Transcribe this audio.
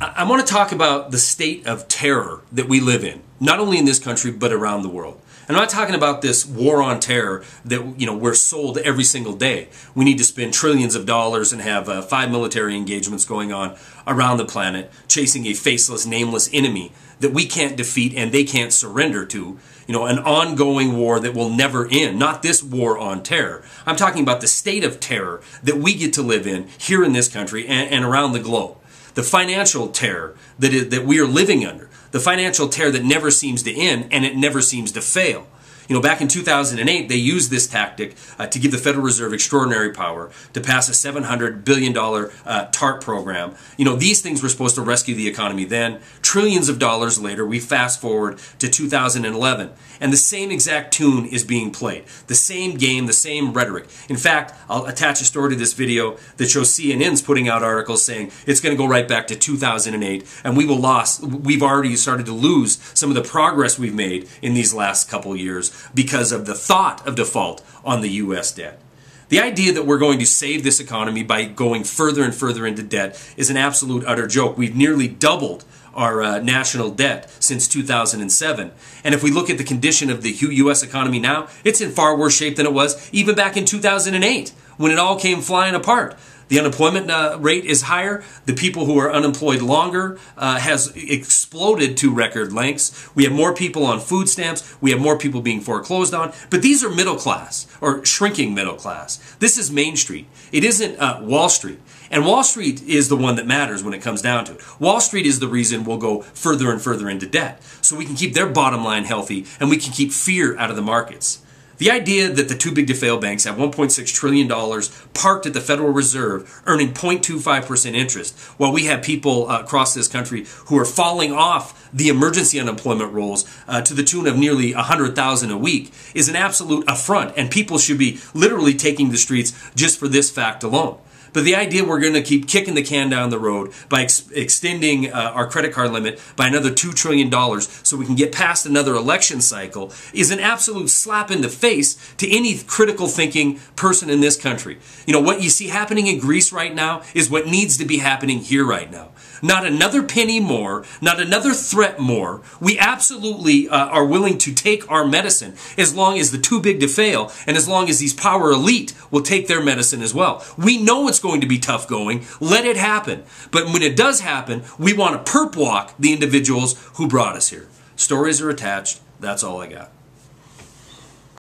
I want to talk about the state of terror that we live in, not only in this country, but around the world. And I'm not talking about this war on terror that, we're sold every single day. We need to spend trillions of dollars and have 5 military engagements going on around the planet, chasing a faceless, nameless enemy that we can't defeat and they can't surrender to. An ongoing war that will never end. Not this war on terror. I'm talking about the state of terror that we get to live in here in this country and around the globe. The financial terror that we are living under. The financial terror that never seems to end and it never seems to fail. Back in 2008, they used this tactic to give the Federal Reserve extraordinary power to pass a $700 billion TARP program. These things were supposed to rescue the economy then. Trillions of dollars later, we fast forward to 2011. And the same exact tune is being played. The same game, the same rhetoric. In fact, I'll attach a story to this video that shows CNN's putting out articles saying it's going to go right back to 2008 and we've already started to lose some of the progress we've made in these last couple years because of the thought of default on the U.S. debt. The idea that we're going to save this economy by going further and further into debt is an absolute utter joke. We've nearly doubled our national debt since 2007. And if we look at the condition of the U.S. economy now, it's in far worse shape than it was even back in 2008 when it all came flying apart. The unemployment rate is higher. The people who are unemployed longer has exploded to record lengths. We have more people on food stamps. We have more people being foreclosed on. But these are middle class or shrinking middle class. This is Main Street. It isn't Wall Street. And Wall Street is the one that matters when it comes down to it. Wall Street is the reason we'll go further and further into debt. So we can keep their bottom line healthy and we can keep fear out of the markets. The idea that the too big to fail banks have $1.6 trillion parked at the Federal Reserve earning 0.25% interest while we have people across this country who are falling off the emergency unemployment rolls to the tune of nearly 100,000 a week is an absolute affront, and people should be literally taking the streets just for this fact alone. But the idea we're going to keep kicking the can down the road by extending our credit card limit by another $2 trillion so we can get past another election cycle is an absolute slap in the face to any critical thinking person in this country. What you see happening in Greece right now is what needs to be happening here right now. Not another penny more, not another threat more. We absolutely are willing to take our medicine as long as the too big to fail and as long as these power elite will take their medicine as well. We know it's going to be tough going. Let it happen. But when it does happen, we want to perp walk the individuals who brought us here. Stories are attached. That's all I got.